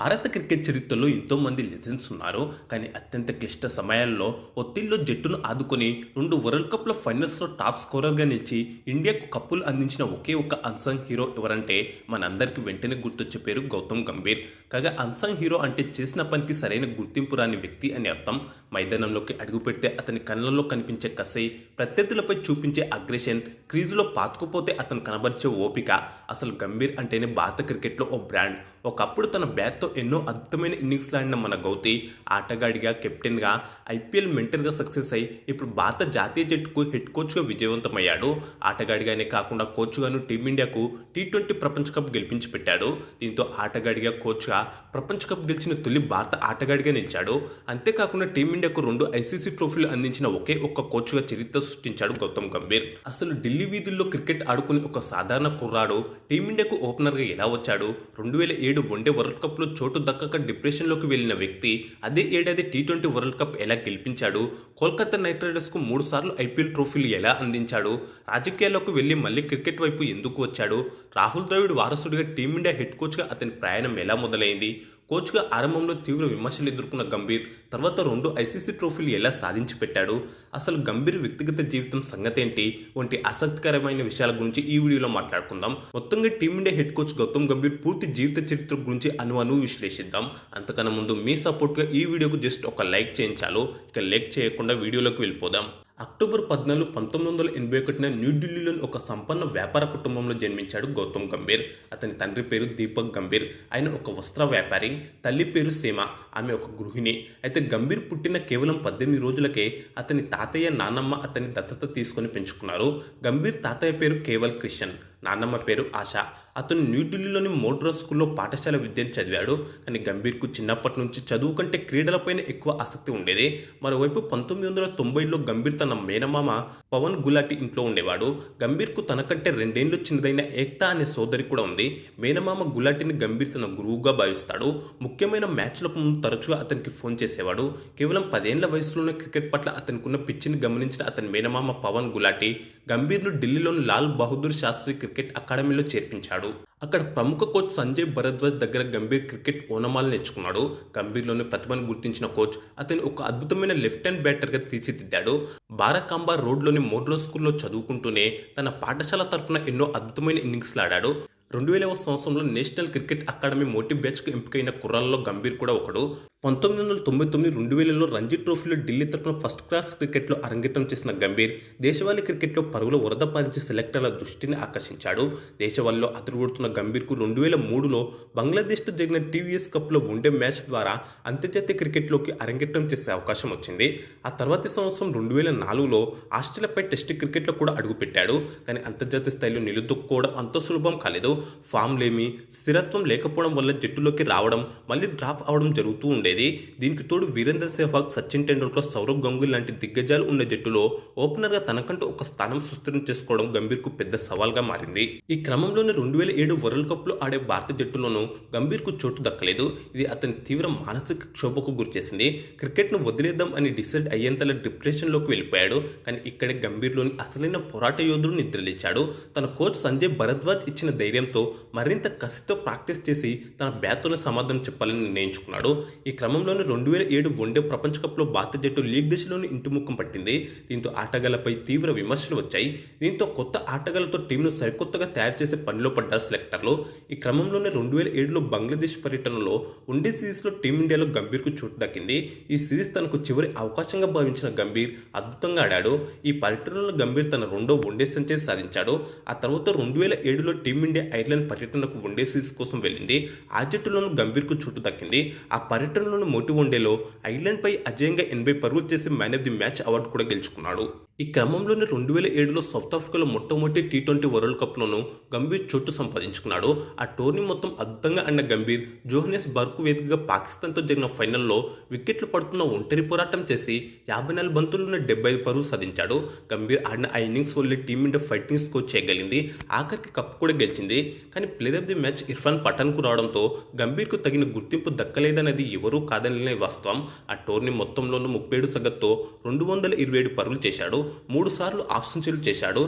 భారత క్రికెట్ చరిత్రలో ఎంతోమంది లెజెండ్స్ ఉన్నారు. కానీ అత్యంత క్లిష్ట సమయాల్లో ఒత్తిడిలో జట్టును ఆదుకొని 2 వరల్డ్ కప్ల ఫైనల్స్లో టాప్ స్కోరర్గా నిలిచి ఇండియాకు కప్పులు అందించిన ఒకే ఒక్క అన్సంగ్ హీరో ఎవరంటే మనందరికీ వెంటనే గుర్తొచ్చే పేరు గౌతమ్ గంభీర్. కాగా అన్సంగ్ హీరో అంటే చేసిన పనికి సరైన గుర్తింపు రాని వ్యక్తి అని అర్థం. మైదానంలోకి అడుగుపెడితే అతని కళ్ళల్లో కనిపించే కసి, ప్రత్యర్థులపై చూపించే అగ్రెషన్, క్రీజులో పాతుకుపోతే అతను కనబరిచే ఓపిక, అసలు గంభీర్ అంటేనే భారత క్రికెట్లో ఓ బ్రాండ్. ఒకప్పుడు తన బ్యాట్తో ఎన్నో అద్భుతమైన ఇన్నింగ్స్లు ఆడిన మన గౌతి ఆటగాడిగా, కెప్టెన్గా, ఐపీఎల్ మెంటర్గా సక్సెస్ అయి ఇప్పుడు భారత జాతీయ జట్టుకు హెడ్ కోచ్గా విజయవంతమయ్యాడు. ఆటగాడిగానే కాకుండా కోచ్గాను టీమిండియాకు T20 ప్రపంచ కప్ గెలిపించి పెట్టాడు. దీంతో ఆటగాడిగా, కోచ్గా ప్రపంచ కప్ గెలిచిన తొలి భారత ఆటగాడిగా నిలిచాడు. అంతేకాకుండా టీమిండియాకు 2 ఐసీసీ ట్రోఫీలు అందించిన ఒకే ఒక్క కోచ్గా చరిత్ర సృష్టించాడు గౌతమ్ గంభీర్. అసలు ఢిల్లీ వీధుల్లో క్రికెట్ ఆడుకుని ఒక సాధారణ కుర్రాడు టీమిండియాకు ఓపెనర్గా ఎలా వచ్చాడు? 2007 వన్డే వరల్డ్ కప్లో చోటు దక్కక డిప్రెషన్లోకి వెళ్లిన వ్యక్తి అదే ఏడాది T20 వరల్డ్ కప్ ఎలా గెలిపించాడు? కోల్కతా నైట్ రైడర్స్కు 3 సార్లు ఐపీఎల్ ట్రోఫీలు ఎలా అందించాడు? రాజకీయాల్లోకి వెళ్లి మళ్ళీ క్రికెట్ వైపు ఎందుకు వచ్చాడు? రాహుల్ ద్రవిడ్ వారసుడిగా టీమిండియా హెడ్ కోచ్గా అతని ప్రయాణం ఎలా మొదలైంది? కోచ్గా ఆరంభంలో తీవ్ర విమర్శలు ఎదుర్కొన్న గంభీర్ తర్వాత 2 ఐసీసీ ట్రోఫీలు ఎలా సాధించి పెట్టాడు? అసలు గంభీర్ వ్యక్తిగత జీవితం సంగతేంటి వంటి ఆసక్తికరమైన విషయాల గురించి ఈ వీడియోలో మాట్లాడుకుందాం. మొత్తంగా team India head coach Gautam Gambhir పూర్తి జీవిత చరిత్ర గురించి అణువణువు విశ్లేషిద్దాం. అంతకన్నా ముందు మీ సపోర్ట్గా ఈ వీడియోకు జస్ట్ ఒక లైక్ చేయించాలో, ఇక లైక్ చేయకుండా వీడియోలోకి వెళ్ళిపోదాం. అక్టోబర్ 14, 1981 న్యూఢిల్లీలోని ఒక సంపన్న వ్యాపార కుటుంబంలో జన్మించాడు గౌతమ్ గంభీర్. అతని తండ్రి పేరు దీపక్ గంభీర్. ఆయన ఒక వస్త్ర వ్యాపారి. తల్లి పేరు సీమ, ఆమె ఒక గృహిణి. అయితే గంభీర్ పుట్టిన కేవలం 18 రోజులకే అతని తాతయ్య, నాన్నమ్మ అతని దత్తత తీసుకొని పెంచుకున్నారు. గంభీర్ తాతయ్య పేరు కేవల్ కృష్ణన్, నాన్నమ్మ పేరు ఆశ. అతను న్యూఢిల్లీలోని మోడ్రన్ స్కూల్లో పాఠశాల విద్యను చదివాడు. కానీ గంభీర్కు చిన్నప్పటి నుంచి చదువు కంటే క్రీడలపైన ఎక్కువ ఆసక్తి ఉండేది. మరోవైపు 1990లో గంభీర్ తన మేనమామ పవన్ గులాటి ఇంట్లో ఉండేవాడు. గంభీర్కు తనకంటే 2 ఏళ్లు చిన్నదైన ఏక్తా అనే సోదరి కూడా ఉంది. మేనమామ గులాటిని గంభీర్ తన గురువుగా భావిస్తాడు. ముఖ్యమైన మ్యాచ్లకు ముందు తరచుగా అతనికి ఫోన్ చేసేవాడు. కేవలం 10 ఏళ్ల వయసులోనే క్రికెట్ పట్ల అతనికున్న పిచ్చిని గమనించిన అతని మేనమామ పవన్ గులాటి గంభీర్ను ఢిల్లీలోని లాల్ బహదూర్ శాస్త్రి క్రికెట్ అకాడమీలో చేర్పించాడు. అక్కడ ప్రముఖ కోచ్ సంజయ్ భరద్వాజ్ దగ్గర గంభీర్ క్రికెట్ ఓనమాలు నేర్చుకున్నాడు. గంభీర్లోని ప్రతిభను గుర్తించిన కోచ్ అతని ఒక అద్భుతమైన లెఫ్ట్ హ్యాండ్ బ్యాటర్గా తీర్చిదిద్దాడు. బారాకాంబా రోడ్లోని మోడ్రన్ స్కూల్లో చదువుకుంటూనే తన పాఠశాల తరపున ఎన్నో అద్భుతమైన ఇన్నింగ్స్లు ఆడాడు. 2000వ సంవత్సరంలో నేషనల్ క్రికెట్ అకాడమీ మోటివ్ బ్యాచ్కు ఎంపికైన కుర్రాల్లో గంభీర్ కూడా ఒకడు. 1999, 2000లో రంజీ ట్రోఫీలో ఢిల్లీ తరపున ఫస్ట్ క్లాస్ క్రికెట్లో అరంగేట్రం చేసిన గంభీర్ దేశవాళీ క్రికెట్లో పరుగుల వరద పారించే సెలెక్టర్ల దృష్టిని ఆకర్షించాడు. దేశవాళీలో అదురుగొడుతున్న గంభీర్కు 2003లో బంగ్లాదేశ్తో జరిగిన టీవీఎస్ కప్లో వన్డే మ్యాచ్ ద్వారా అంతర్జాతీయ క్రికెట్లోకి అరంగేట్రం చేసే అవకాశం వచ్చింది. ఆ తర్వాతి సంవత్సరం 2004లో ఆస్ట్రేలియాపై టెస్ట్ క్రికెట్లో కూడా అడుగుపెట్టాడు. కానీ అంతర్జాతీయ స్థాయిలో నిలుదొక్కుకోవడం అంత సులభం కాలేదు. ఫామ్ లేమి, స్థిరత్వం లేకపోవడం వల్ల జట్టులోకి రావడం, మళ్ళీ డ్రాప్ అవడం జరుగుతూ ఉండేది. దీనికి తోడు వీరేంద్ర సెహ్వాగ్, సచిన్ టెండూల్కర్, సౌరవ్ గంగూలీ లాంటి దిగ్గజాలు ఉన్న జట్టులో ఓపెనర్గా తనకంటూ ఒక స్థానం సుస్థిరం చేసుకోవడం గంభీర్కు పెద్ద సవాల్గా మారింది. ఈ క్రమంలోనే 2007 వరల్డ్ కప్లో ఆడే భారత జట్టులోనూ గంభీర్కు చోటు దక్కలేదు. ఇది అతని తీవ్ర మానసిక క్షోభకు గురిచేసింది. క్రికెట్ను వదిలేద్దాం అని డిసైడ్ అయ్యేంతలా డిప్రెషన్లోకి వెళ్ళిపోయాడు. కానీ ఇక్కడే గంభీర్లోని అసలైన పోరాట యోధుడు నిద్రలేచాడు. తన కోచ్ సంజయ్ భరద్వాజ్ ఇచ్చిన ధైర్యంతో మరింత కసితో ప్రాక్టీస్ చేసి తన బ్యాట్తోనే సమాధానం చెప్పాలని నిర్ణయించుకున్నాడు. ఈ క్రమంలోనే 2007 వన్డే ప్రపంచ కప్లో భారత జట్టు లీగ్ దశలోనే ఇంటిముఖం పట్టింది. దీంతో ఆటగాళ్లపై తీవ్ర విమర్శలు వచ్చాయి. దీంతో కొత్త ఆటగాళ్లతో టీంను సరికొత్తగా తయారు చేసే పనిలో పడ్డారు సెలెక్టర్లు. ఈ క్రమంలోనే 2007లో బంగ్లాదేశ్ పర్యటనలో వన్డే సిరీస్లో టీమిండియాలో గంభీర్కు చోటు దక్కింది. ఈ సిరీస్ తనకు చివరి అవకాశంగా భావించిన గంభీర్ అద్భుతంగా ఆడాడు. ఈ పర్యటనలో గంభీర్ తన 2వ వన్డే సెంచరీ సాధించాడు. ఆ తర్వాత 2007లో టీమిండియా ఐర్లాండ్ పర్యటనకు వన్డే సిరీస్ కోసం వెళ్ళింది. ఆ జట్టులోనూ గంభీర్కు చోటు దక్కింది. ఆ పర్యటనలోని మొదటి వన్డేలో ఐర్లాండ్పై అజేయంగా 80 పరుగులు చేసి man of the match award కూడా గెలుచుకున్నాడు. ఈ క్రమంలోనే 2007లో సౌత్ ఆఫ్రికాలో మొట్టమొదటి T20 వరల్డ్ కప్లోనూ గంభీర్ చోటు సంపాదించుకున్నాడు. ఆ టోర్నీ మొత్తం అద్భుతంగా ఆడిన గంభీర్ జోహన్నెస్బర్గ్ వేదికగా పాకిస్తాన్తో జరిగిన ఫైనల్లో వికెట్లు పడుతున్న ఒంటరి పోరాటం చేసి 54 బంతుల్లోనే 75 పరుగులు సాధించాడు. గంభీర్ ఆడిన ఆ ఇన్నింగ్స్ వల్లే టీమిండియా ఫైటింగ్ స్కోర్ చేయగలిగింది. ఆఖరికి కప్పు కూడా గెలిచింది. కానీ player of the match Irfan పఠాన్కు రావడంతో గంభీర్కు తగిన గుర్తింపు దక్కలేదనేది ఎవరూ కాదనలేని వాస్తవం. ఆ టోర్నీ మొత్తంలోనూ 37 సగటుతో 227 పరుగులు చేశాడు. 3 సార్లు హాఫ్ సెంచరీలు చేశాడు.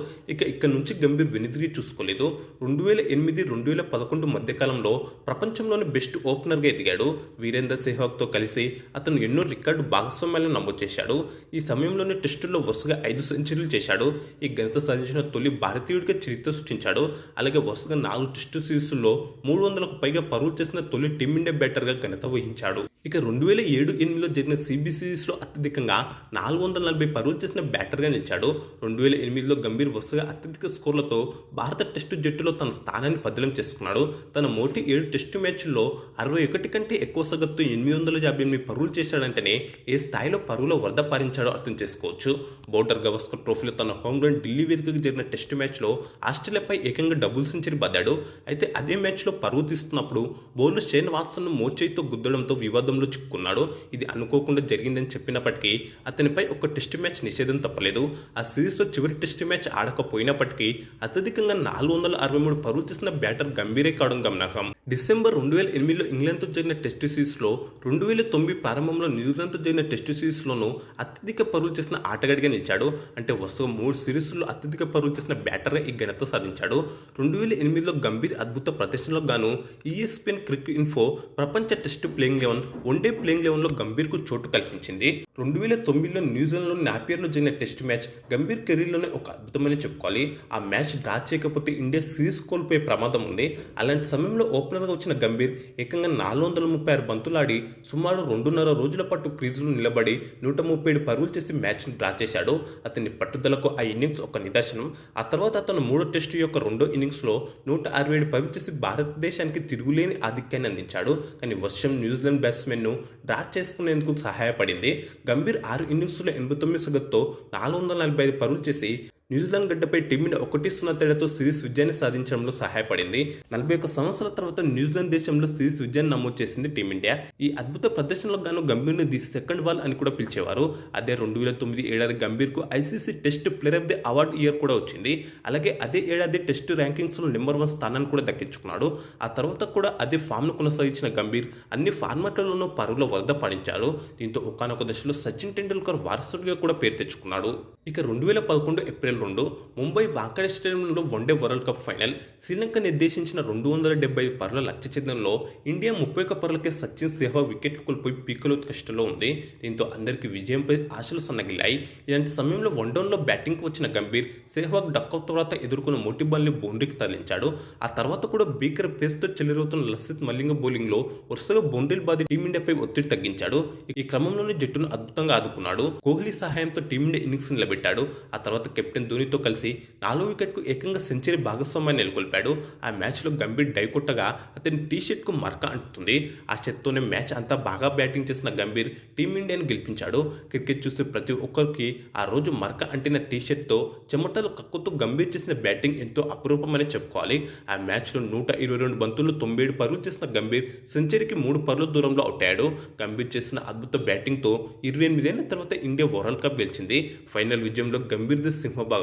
ఇక్కడ నుంచి గంభీర్ వెనుదిరిగి చూసుకోలేదు. 2008-2011 మధ్యకాలంలో ప్రపంచంలోని బెస్ట్ ఓపెనర్గా ఎదిగాడు. వీరేందర్ సెహ్వాగ్తో కలిసి అతను ఎన్నో రికార్డు భాగస్వామ్యాలను నమోదు చేశాడు. ఈ సమయంలోనే టెస్టుల్లో వరుసగా 5 సెంచరీలు చేశాడు. ఈ ఘనత సాధించిన తొలి భారతీయుడిగా చరిత్ర సృష్టించాడు. అలాగే వరుసగా 4 టెస్టు సిరీస్ల్లో 300కు పైగా పరుగులు చేసిన తొలి టీమిండియా బ్యాటర్గా ఘనత వహించాడు. 2007-8లో జరిగిన సిబి సిరీస్లో అత్యధికంగా 440 పరుగులు చేసిన బ్యాటర్గా నిలిచాడు. 2008లో గంభీర్ వరుసగా అత్యధిక స్కోర్లతో భారత టెస్టు జట్టులో తన స్థానాన్ని పదిలం చేసుకున్నాడు. తన మొదటి 7 టెస్టు మ్యాచ్ల్లో 61 కంటే ఎక్కువ సగటుతో 858 పరుగులు చేశాడంటేనే ఏ స్థాయిలో పరుగుల వరద పారించాడో అర్థం చేసుకోవచ్చు. బోర్డర్ గవస్కర్ ట్రోఫీలో తన హోమ్ గ్రౌండ్ ఢిల్లీ వేదికగా జరిగిన టెస్టు మ్యాచ్లో ఆస్ట్రేలియాపై ఏకంగా డబుల్ సెంచరీ బాదాడు. అయితే అదే మ్యాచ్లో పరుగు తీస్తున్నప్పుడు బౌలర్ షేన్ వాట్సన్ను మోచేయితో గుద్దడంతో వివాదంలో చిక్కుకున్నాడు. ఇది అనుకోకుండా జరిగిందని చెప్పినప్పటికీ అతనిపై ఒక టెస్టు మ్యాచ్ నిషేధం తప్పలేదు. ఆ సిరీస్లో చివరి టెస్టు మ్యాచ్ ఆడకపోయినప్పటికీ అత్యధికంగా 463 పరుగులు చేసిన బ్యాటర్ గంభీరే కావడం గమనార్హం. డిసెంబర్ 2008లో ఇంగ్లాండ్తో జరిగిన టెస్టు సిరీస్లో, 2009 ప్రారంభంలో న్యూజిలాండ్తో జరిగిన టెస్టు సిరీస్లోనూ అత్యధిక పరుగులు చేసిన ఆటగాడిగా నిలిచాడు. అంటే వరుసగా 3 సిరీస్ల్లో అత్యధిక పరుగులు చేసిన బ్యాటర్గా ఈ ఘనత సాధించాడు. 2008లో గంభీర్ అద్భుత ప్రదర్శనలకు గాను ESPN క్రికెట్ ఇన్ఫో ప్రపంచ టెస్టు ప్లేయింగ్ 11 వన్డే ప్లేయింగ్ 11లో గంభీర్కు చోటు కల్పించింది. 2009లో న్యూజిలాండ్లో నాపియర్లో జరిగిన టెస్టు మ్యాచ్ గంభీర్ కెరీర్లోనే ఒక అద్భుతమని చెప్పుకోవాలి. ఆ మ్యాచ్ డ్రా చేయకపోతే ఇండియా సిరీస్ కోల్పోయే ప్రమాదం ఉంది. అలాంటి సమయంలో ఓపెనర్గా వచ్చిన గంభీర్ ఏకంగా 436 బంతులాడి సుమారు 2.5 రోజుల పాటు క్రీజులో నిలబడి 137 పరుగులు చేసి మ్యాచ్ను డ్రా చేశాడు. అతని పట్టుదలకు ఆ ఇన్నింగ్స్ ఒక నిదర్శనం. ఆ తర్వాత అతను 3వ టెస్టు యొక్క 2వ ఇన్నింగ్స్లో 167 పరుగులు చేసి భారతదేశానికి తిరుగులేని ఆధిక్యాన్ని అందించాడు. కానీ వర్షం న్యూజిలాండ్ బ్యాట్స్మెన్ను డ్రా చేసుకునేందుకు సహాయపడింది. గంభీర్ 6 ఇన్నింగ్స్లో 89 సగటుతో 445 పరుగులు చేసి న్యూజిలాండ్ గడ్డపై టీమిండియా 1-0 తేడాతో సిరీస్ విజయాన్ని సాధించడంలో సహాయపడింది. 41 సంవత్సరాల తర్వాత న్యూజిలాండ్ దేశంలో సిరీస్ విజయాన్ని నమోదు చేసింది టీమిండియా. ఈ అద్భుత ప్రదర్శనలకు గాను గంభీర్ను ది సెకండ్ వాల్ అని కూడా పిలిచేవారు. అదే 2009 ఏడాది గంభీర్కు ICC test player of the award year కూడా వచ్చింది. అలాగే అదే ఏడాది టెస్టు ర్యాంకింగ్స్లో నెంబర్ 1 స్థానాన్ని కూడా దక్కించుకున్నాడు. ఆ తర్వాత కూడా అదే ఫామ్ను కొనసాగించిన గంభీర్ అన్ని ఫార్మాట్లలోనూ పరుగుల వరద పాడించాడు. దీంతో ఒకానొక దశలో సచిన్ టెండూల్కర్ వారసుడిగా కూడా పేరు తెచ్చుకున్నాడు. 2011 ఏప్రిల్ 2 ముంబై వాంఖేడే స్టేడియంలో one day world cup final. Sri Lanka నిర్దేశించిన 275 పరుగుల లక్ష్య ఛేదనలో ఇండియా 31 పరుగులకే సచిన్ సెహ్వాగ్ వికెట్లు కోల్పోయి పీకలో కష్టంలో ఉంది. దీంతో అందరికీ విజయంపై ఆశలు సన్నగిల్లాయి. ఇలాంటి సమయంలో వన్డౌన్లో బ్యాటింగ్కు వచ్చిన గంభీర్ సెహ్వాగ్ డక్అవుట్ తర్వాత ఎదుర్కొన్న మొట్టి బాల్ని బౌండరీకి తరలించాడు. ఆ తర్వాత కూడా భీకర పేస్తో చెలరేగుతున్న లసిత్ మలింగ బౌలింగ్లో వరుసగా బౌండరీలు బాది టీమిండియాపై ఒత్తిడి తగ్గించాడు. ఈ క్రమంలోనే జట్టును అద్భుతంగా ఆదుకున్నాడు. కోహ్లీ సహాయంతో టీమిండియా ఇన్నింగ్స్ నిలబెట్టాడు. ఆ తర్వాత కెప్టెన్ ధోనీతో కలిసి 4వ వికెట్కు ఏకంగా సెంచరీ భాగస్వామ్యాన్ని నెలకొల్పాడు. ఆ మ్యాచ్లో గంభీర్ డై కొట్టగా అతని టీషర్ట్కు మరక అంటుతుంది. ఆ షర్ట్తోనే మ్యాచ్ అంతా బాగా బ్యాటింగ్ చేసిన గంభీర్ టీమిండియాను గెలిపించాడు. క్రికెట్ చూసే ప్రతి ఒక్కరికి ఆ రోజు మరక అంటిన టీషర్ట్తో చెమటలు కక్కుతూ గంభీర్ చేసిన బ్యాటింగ్ ఎంతో అపురూపమని చెప్పుకోవాలి. ఆ మ్యాచ్లో 122 బంతుల్లో 97 పరుగులు చేసిన గంభీర్ సెంచరీకి 3 పరుగుల దూరంలో అవుట్ అయ్యాడు. గంభీర్ చేసిన అద్భుత బ్యాటింగ్తో 28 ఏళ్ల తర్వాత ఇండియా వరల్డ్ కప్ గెలిచింది. ఫైనల్ విజయంలో గంభీర్ది సింహభాగం.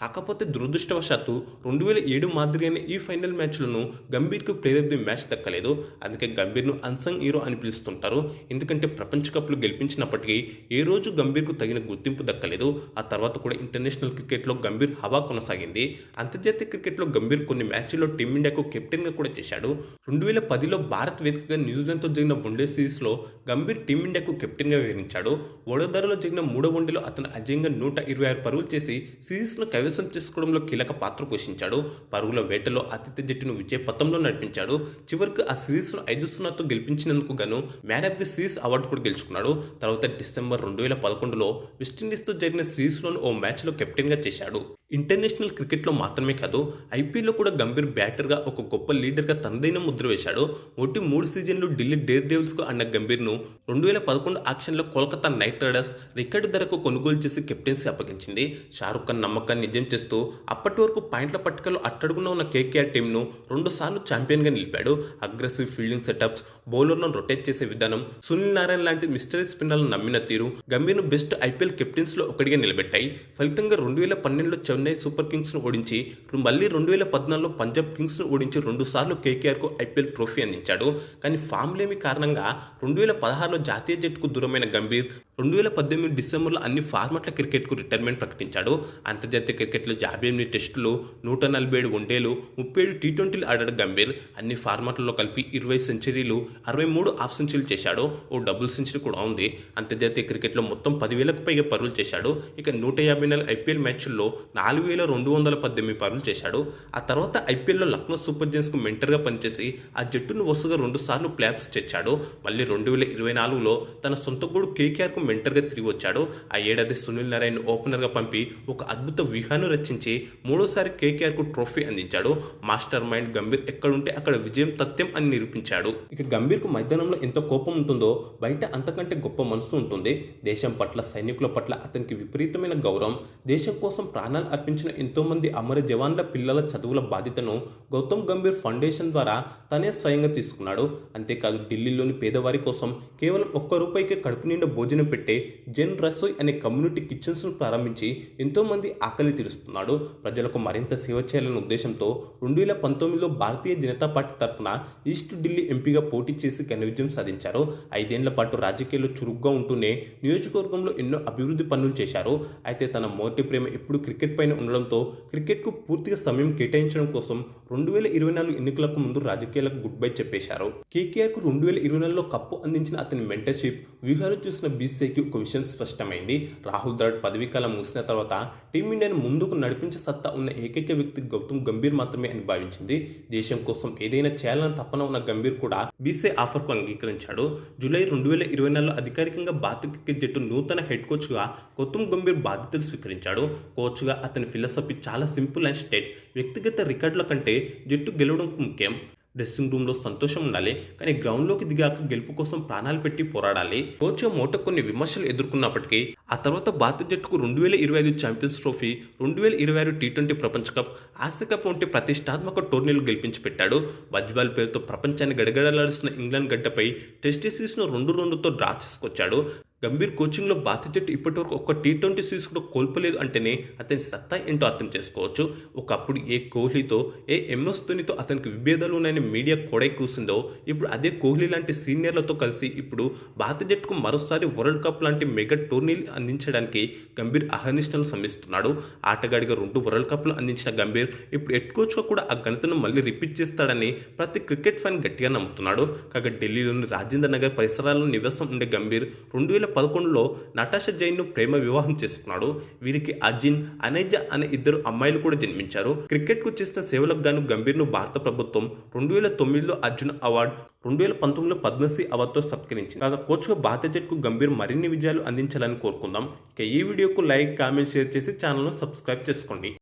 కాకపోతే దురదృష్టవశాత్తు 2007 మాదిరిగానే ఈ ఫైనల్ మ్యాచ్లను గంభీర్కు ప్లేయర్ ఆఫ్ ది మ్యాచ్ దక్కలేదు. అందుకే గంభీర్ను అన్సంగ్ హీరో అని పిలుస్తుంటారు. ఎందుకంటే ప్రపంచ కప్లు గెలిపించినప్పటికీ ఏ రోజు గంభీర్కు తగిన గుర్తింపు దక్కలేదు. ఆ తర్వాత కూడా ఇంటర్నేషనల్ క్రికెట్లో గంభీర్ హవా కొనసాగింది. అంతర్జాతీయ క్రికెట్లో గంభీర్ కొన్ని మ్యాచ్ల్లో టీమిండియాకు కెప్టెన్గా కూడా చేశాడు. 2010లో భారత్ వేదికగా న్యూజిలాండ్తో జరిగిన వన్డే సిరీస్లో గంభీర్ టీమిండియాకు కెప్టెన్గా వ్యవహరించాడు. వడోదరలో జరిగిన 3వ వన్డేలో అతను అజేయంగా 126 పరుగులు చేసి సిరీస్ను కైవసం చేసుకోవడంలో కీలక పాత్ర పోషించాడు. పరుగుల వేటలో ఆతిథ్య జట్టును విజయ పథంలో నడిపించాడు. చివరికి ఆ సిరీస్ను 5-0తో గెలిపించినందుకు గాను man of the series award కూడా గెలుచుకున్నాడు. తర్వాత డిసెంబర్ 2011లో వెస్టిండీస్తో జరిగిన సిరీస్లోని ఓ మ్యాచ్లో కెప్టెన్గా చేశాడు. ఇంటర్నేషనల్ క్రికెట్లో మాత్రమే కాదు ఐపీఎల్లో కూడా గంభీర్ బ్యాటర్గా ఒక గొప్ప లీడర్గా తనదైన ముద్ర వేశాడు. 3 సీజన్లు ఢిల్లీ డేర్ డెవిల్స్కు అన్న గంభీర్ను 2011 ఆక్షన్లో కోల్కతా నైట్ రైడర్స్ రికార్డు ధరకు కొనుగోలు చేసి కెప్టెన్సీ అప్పగించింది. షారుఖ్ ఖాన్ నమ్మకాన్ని నిజం చేస్తూ అప్పటి వరకు పాయింట్ల పట్టికలో అట్టడుగున ఉన్న కేకేఆర్ టీంను 2 సార్లు ఛాంపియన్గా నిలిపాడు. అగ్రెసివ్ ఫీల్డింగ్ సెటప్స్, బౌలర్లను రొటేట్ చేసే విధానం, సునీల్ నారాయణ లాంటి మిస్టరీ స్పిన్నర్లను నమ్మిన తీరు గంభీర్ను బెస్ట్ ఐపీఎల్ కెప్టెన్స్లో ఒకటిగా నిలబెట్టాయి. ఫలితంగా 2012లో చెన్నై చెన్నై సూపర్ కింగ్స్ను ఓడించి మళ్ళీ 2014లో పంజాబ్ కింగ్స్ను ఓడించి 2 సార్లు కేకేఆర్కు ఐపీఎల్ ట్రోఫీ అందించాడు. కానీ ఫామ్ లేమి కారణంగా 2016లో జాతీయ జట్టుకు దూరమైన గంభీర్ 2018 డిసెంబర్లో అన్ని ఫార్మాట్ల క్రికెట్కు రిటైర్మెంట్ ప్రకటించాడు. అంతర్జాతీయ క్రికెట్లో 58 టెస్టులు, 147 వన్డేలు, 37 టీ20లు ఆడాడు గంభీర్. అన్ని ఫార్మాట్లలో కలిపి 20 సెంచరీలు, 63 హాఫ్ సెంచరీలు చేశాడు. ఓ డబుల్ సెంచరీ కూడా ఉంది. అంతర్జాతీయ క్రికెట్లో మొత్తం 10,000కు పైగా పరుగులు చేశాడు. ఇక 154 ఐపీఎల్ మ్యాచ్ల్లో 4,218 పరుగులు చేశాడు. ఆ తర్వాత ఐపీఎల్లో లక్నో సూపర్ జైంట్స్కు మెంటర్గా పనిచేసి ఆ జట్టును వరుసగా 2 సార్లు ప్లేఆఫ్స్ చేర్చాడు. మళ్ళీ 2024లో తన సొంత గూడు కేకేఆర్కు మెంటర్గా తిరిగి వచ్చాడు. ఆ ఏడాది సునీల్ నారాయణ్ ఓపెనర్గా పంపి ఒక అద్భుత వ్యూహాన్ని రచించి మూడోసారి కేకేఆర్కు ట్రోఫీ అందించాడు. మాస్టర్ మైండ్ గంభీర్ ఎక్కడుంటే అక్కడ విజయం తథ్యం అని నిరూపించాడు. ఇక గంభీర్కు మైదానంలో ఎంత కోపం ఉంటుందో బయట అంతకంటే గొప్ప మనసు ఉంటుంది. దేశం పట్ల, సైనికుల పట్ల అతనికి విపరీతమైన గౌరవం. దేశం కోసం ప్రాణాలు అర్పించిన ఎంతోమంది అమర జవాన్ల పిల్లల చదువుల బాధ్యతను గౌతమ్ గంభీర్ ఫౌండేషన్ ద్వారా తనే స్వయంగా తీసుకున్నాడు. అంతేకాదు ఢిల్లీలోని పేదవారి కోసం కేవలం ₹1 కడుపు నిండా భోజనం పెట్టే జన్ రసోయ్ అనే కమ్యూనిటీ కిచెన్స్ను ప్రారంభించి ఎంతోమంది ఆకలి తీరుస్తున్నాడు. ప్రజలకు మరింత సేవ చేయాలనే ఉద్దేశంతో 2019లో భారతీయ జనతా పార్టీ తరఫున ఈస్ట్ ఢిల్లీ ఎంపీగా పోటీ చేసి ఘన విజయం సాధించారు. 5 ఏళ్ల పాటు రాజకీయాల్లో చురుగ్గా ఉంటూనే నియోజకవర్గంలో ఎన్నో అభివృద్ధి పనులు చేశారు. అయితే తన మొదటి ప్రేమ ఎప్పుడు క్రికెట్ పైన ఉండడంతో క్రికెట్కు పూర్తిగా సమయం కేటాయించడం కోసం 2024 ఎన్నికలకు ముందు రాజకీయాలకు గుడ్ బై చెప్పేశారు. కేకేఆర్కు 2024లో కప్పు అందించిన అతని మెంటర్షిప్ వ్యూహాలు చూసిన బీసీసీఐకి ఒక విషయం స్పష్టమైంది. రాహుల్ ద్రావిడ్ పదవీకాలం ముగిసిన తర్వాత టీమిండియాను ముందుకు నడిపించే సత్తా ఉన్న ఏకైక వ్యక్తి గౌతమ్ గంభీర్ మాత్రమే అని భావించింది. దేశం కోసం ఏదైనా చేయాలన్న తపన ఉన్న గంభీర్ కూడా బీసీసీఐ ఆఫర్కు అంగీకరించాడు. జూలై 2024లో అధికారికంగా భారత క్రికెట్ జట్టు నూతన హెడ్ కోచ్గా గౌతమ్ గంభీర్ బాధ్యతలు స్వీకరించాడు. కోచ్గా అతని ఫిలాసఫీ చాలా సింపుల్ అండ్ స్ట్రైట్. వ్యక్తిగత రికార్డుల కంటే జట్టు గెలవడం ముఖ్యం. డ్రెస్సింగ్ రూమ్లో సంతోషం ఉండాలి, కానీ గ్రౌండ్లోకి దిగాక గెలుపు కోసం ప్రాణాలు పెట్టి పోరాడాలి. కోచ్ మోట కొన్ని విమర్శలు ఎదుర్కొన్నప్పటికీ ఆ తర్వాత భారత జట్టుకు 2025 ఛాంపియన్స్ ట్రోఫీ, 2026 టీ20 ప్రపంచ కప్, ఆసియా కప్ వంటి ప్రతిష్టాత్మక టోర్నీలు గెలిపించి పెట్టాడు. బజ్బాల్ పేరుతో ప్రపంచాన్ని గడగడలాడిస్తున్న ఇంగ్లాండ్ గడ్డపై టెస్ట్ సిరీస్ను 2-2తో డ్రా చేసుకొచ్చాడు. గంభీర్ కోచింగ్లో భారత జట్టు ఇప్పటివరకు ఒక్క టీ20 సిరీస్ కూడా కోల్పోలేదు అంటేనే అతని సత్తా ఏంటో అర్థం చేసుకోవచ్చు. ఒకప్పుడు ఏ కోహ్లీతో, ఏ ఎంఎస్ ధోనితో అతనికి విభేదాలు ఉన్నాయని మీడియా కోడై కూసిందో, ఇప్పుడు అదే కోహ్లీ లాంటి సీనియర్లతో కలిసి ఇప్పుడు భారత జట్టుకు మరోసారి వరల్డ్ కప్ లాంటి మెగా టోర్నీలు అందించడానికి గంభీర్ అహర్నిశలు శ్రమిస్తున్నాడు. ఆటగాడిగా 2 వరల్డ్ కప్లు అందించిన గంభీర్ ఇప్పుడు హెడ్ కోచ్గా కూడా ఆ ఘనతను మళ్ళీ రిపీట్ చేస్తాడని ప్రతి క్రికెట్ ఫ్యాన్ గట్టిగా నమ్ముతున్నాడు. కాగా ఢిల్లీలోని రాజేంద్ర నగర్ పరిసరాల్లో నివాసం ఉండే గంభీర్ 2011లో నటాషా జైన్ను ప్రేమ వివాహం చేసుకున్నాడు. వీరికి అజిన్, అనైజా అనే 2 అమ్మాయిలు కూడా జన్మించారు. క్రికెట్కు చేసిన సేవలకు గాను గంభీర్ను భారత ప్రభుత్వం 2009లో అర్జున అవార్డు, 2019లో పద్మశ్రీ అవార్డుతో సత్కరించింది. కాగా కోచ్గా భారత జట్టుకు గంభీర్ మరిన్ని విజయాలు అందించాలని కోరుకుందాం. ఇక ఈ వీడియోకు లైక్, కామెంట్, షేర్ చేసి ఛానల్ను సబ్స్క్రైబ్ చేసుకోండి.